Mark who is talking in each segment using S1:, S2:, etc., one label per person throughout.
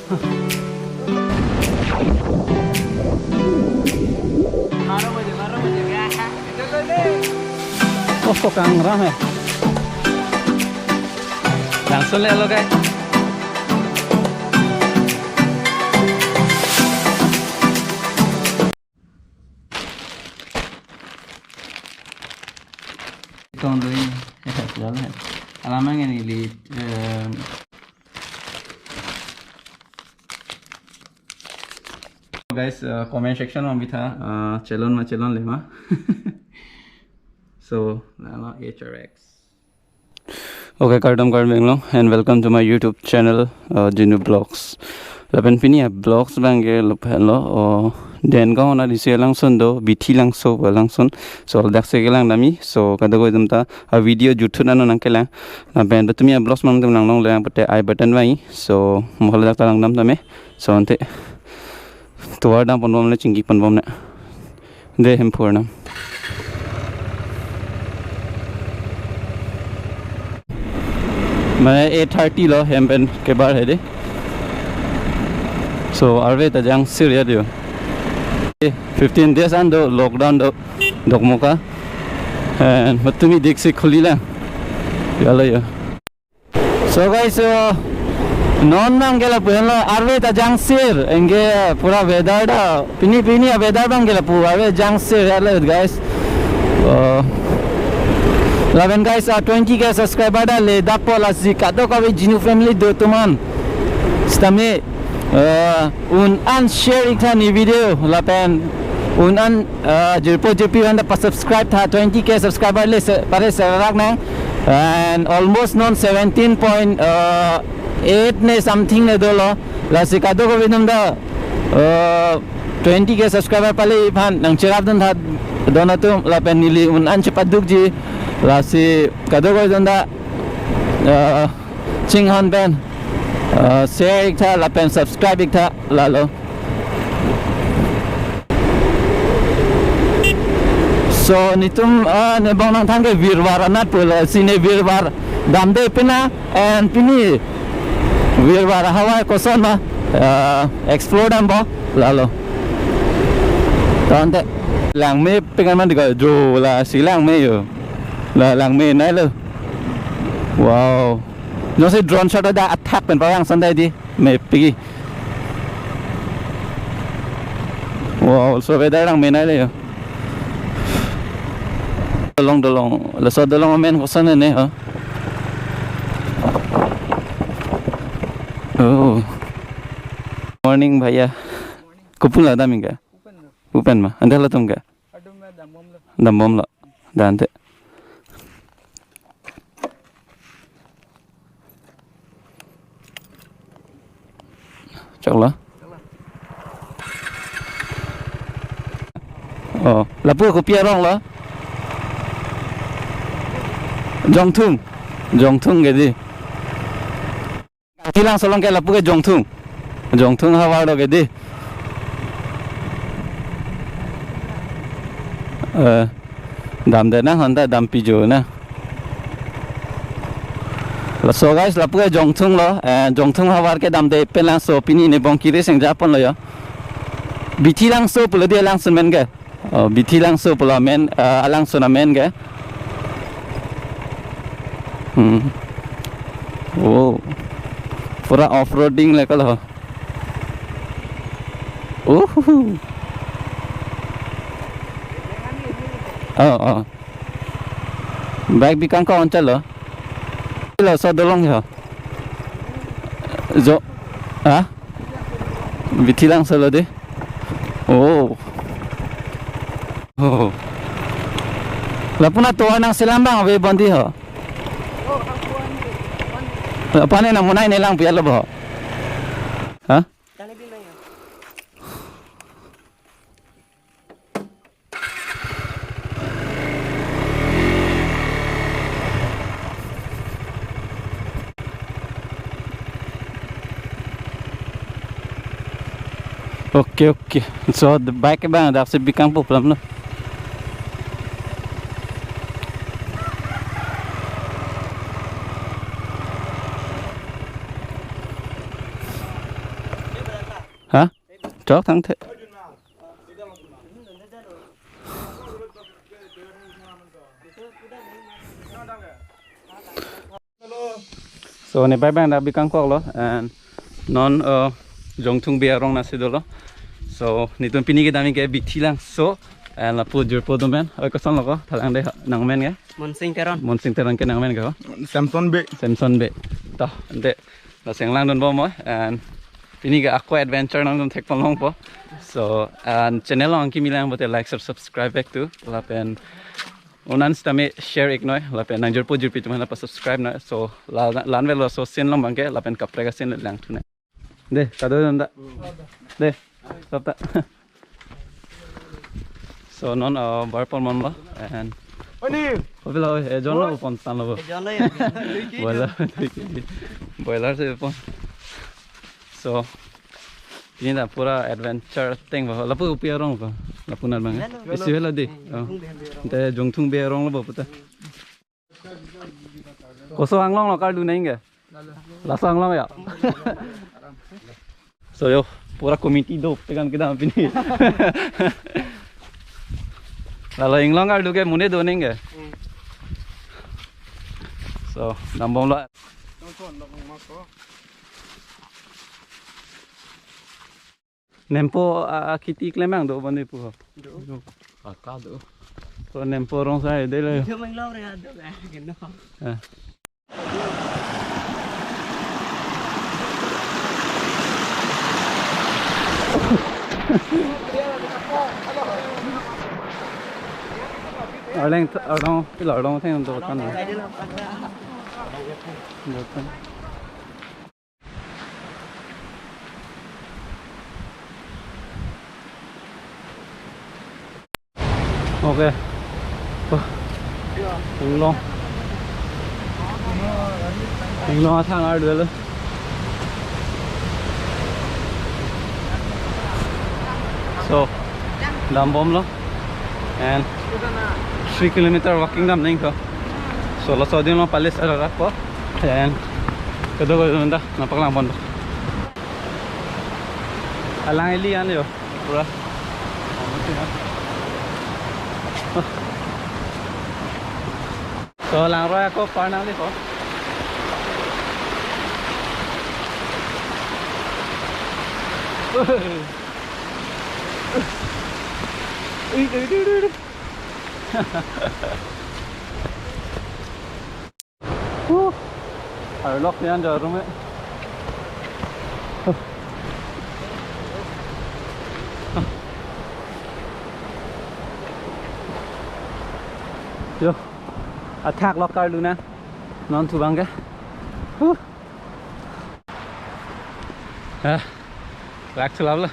S1: Oh, kok kang ramai. Langsung lihat lo guys. Con đuôi thật lớn hết. Làm mấy ngày này thì guys, comment section में भी था चलन lemma. So now HRX. Okay, Karbi ANGLONG and welcome to my YouTube channel, Jinu Vlogs. Lapan pini ya vlogs bangge lo den ka ona dise langson do bithilangso langson so dak se gelang nami so kada go dumta a video jutuna no nangkelang na ben batumi ya vlogs mang dum nang lang pate I button mai so mohal dak talang dam tame so ante tuar dam ponbom le chingi ponbom na de hem purnam मैं 8:30 लो हेम्पेन के बार है दे so arve ta jang serious dio 15 days ando lockdown do dokmoka and matumi dekse khulila yalo yo so guys non mangela puelo arve ta jang ser enge pura weather da pini weather bangela pu arve jang ser yalo guys Laven guys 20k subscriber da le dakpo la si kato ka Jinu family do tuman stame un an share ikha ni video lapen un an jirpo wanda pa subscribe tha 20k subscriber le pare sarak na and almost non 17.8 ne something ne dolo la si kato ka vidum da 20k subscriber pale phan nang cherap dan tha donatum lapen nili un an chapaduk ji lasi kado ko jonda chinghan ben share ikta lapen subscribe ikta lalo so nitum ne bonang thangge virwar anat pula sine virwar damde pina and pini virwar hawa kosona explore dambo lalo tante lang me pengan man diga jo la silang me yo là làng mê này luôn wow nó sẽ drone shot đã attack bên vào sang đây đi mê pigi wow so về đây làng mê này đây long là so long men có sang này hả oh morning भैया kupul ada minga open ma andal la tumga dambom la dante chakla oh lapu ko pia rong la jungthung ke di tilang solong ke lapu ke jungthung hawa do ke di dam de na honda dam pijo na so guys lapu ke jungthung lo jungthung hawar ke dam de pelang so pini ne bong kire seng japon lo yo bithilangso pulo de lang sun men ge bithilangso pulo men alang sona men ge oh pura off roading le kalo oh baik bikang ko ontel lo lo so dolong yo jo bithilangso lo de oh lapuna to nang silambang we bondi ho apa ne namunai ne lang pialo bo ha okay so the bike bang dak se bikang problem lo chót thắng thế so này bay bang đã bị căng quắc lo and non jungthung be ARONG nasi dulu so ni tuan pini kita ni ke bithilangso and la pujur podomen oi kosan lo ko thalang deh nangmen ke monsing teron ke nangmen ke ko Samson be ta ande la senglang don bo mo and pini ke aqua adventure nang don thek long po so and channel ong ki milang bote like subscribe back to la pen onan stame share ik noi la pen nanjur pujur pi tumana pa subscribe na so lan velo so sin long bangke la pen kapre ka sin lang thune de kado nda de stop ta so non barpol mon lo and Pablo John lo pon tan lo boiler se pon so ini dah pura adventure thing ba la pu pi ARONG ba la punar bang isi hela de te jungthung be ARONG lo ba puta koso anglong lo kar du naing ge la sang long ya so yo pura committee do tegan kita pini lalu inglong kar du ke mune do naing ge so nambong lo nempo kiti klemang do bande pu do ka do so nempo rong sai de le mang lo re do ke no ARONG pila ARONG theng do tan okay Inglong thang ar dulu so dambom lo and 3 kilometer walking dam naing ko so lo so din lo palis ara ko and kado ko nda napaklang bon alang ili ano yo pura so lang roy ako parnang di ko ở lóc thì ăn giờ đúng đấy yo attack lock card luôn nè non thu băng cái lạc cho lắm rồi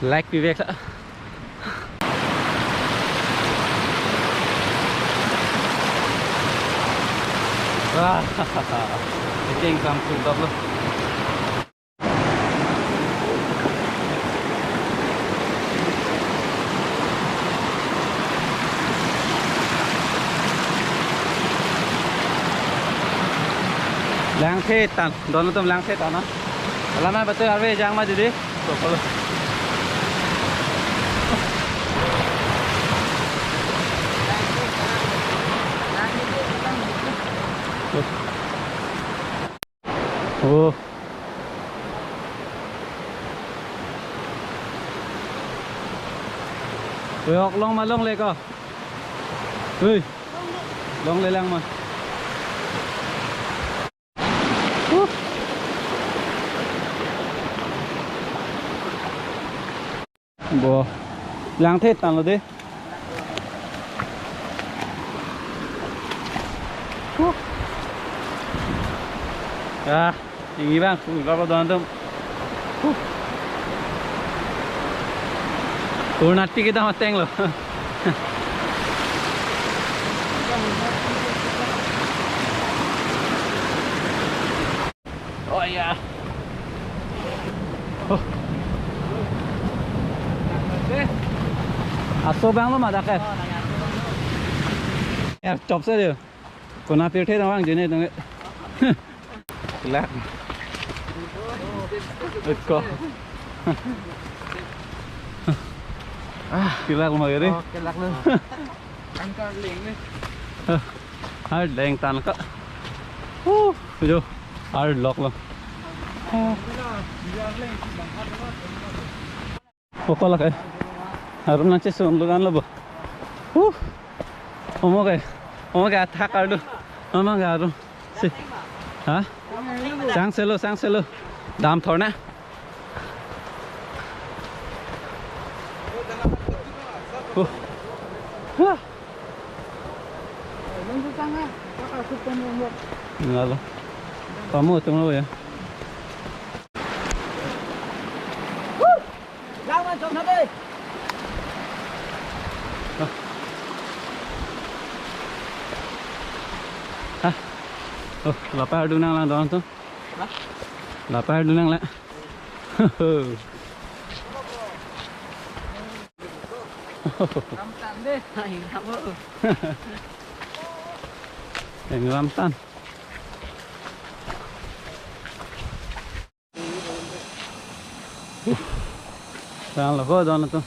S1: like vì việc đó King sang sudah loh. Lang setan, dono tuh lang setan na. Lama betul harus jangan maju deh. Kalau oh học long mà long lên cơ ơi long lên lang mà bo lang thế tàn rồi đi ini bang, kalau donat nanti kita mateng loh. Oh iya. Aso bang lo mana kan? Ya, chop saja. Kau nak pergi orang jenis tu. Lah. Let's go. Kilak mà cái đi.
S2: Cái lắc luôn. Anh có liền đi.
S1: Hai đèn tàn cả. Bây giờ hai lọc luôn. Pokok lah kayak. Harus nanti sunlukan lo bu. Omong kayak thak ada. Omong kayak ada. Si. Hah? Sang selo. Dam thor na. Enggak loh. Kamu tunggu lo ya.
S2: Jangan trông thật đi.
S1: Lapar dunang lang doon to. Lapar dunang lang.
S2: Ramtan đi. Hay lắm ơ.
S1: Yang ramtan. Jangan lupa doon to.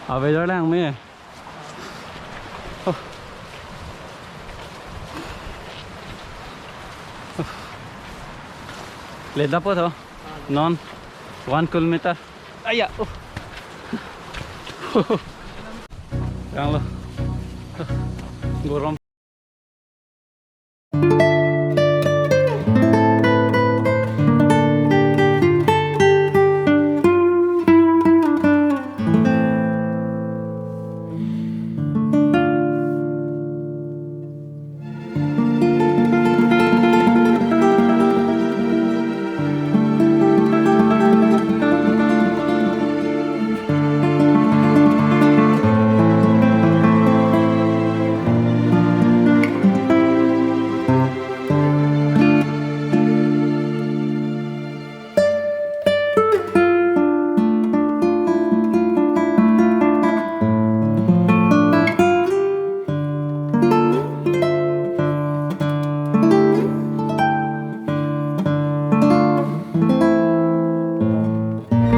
S1: Bây giờ đang mê. Lên dapat thôi. Non 1 kilometer. Ayah. Jangan lo. Gorom.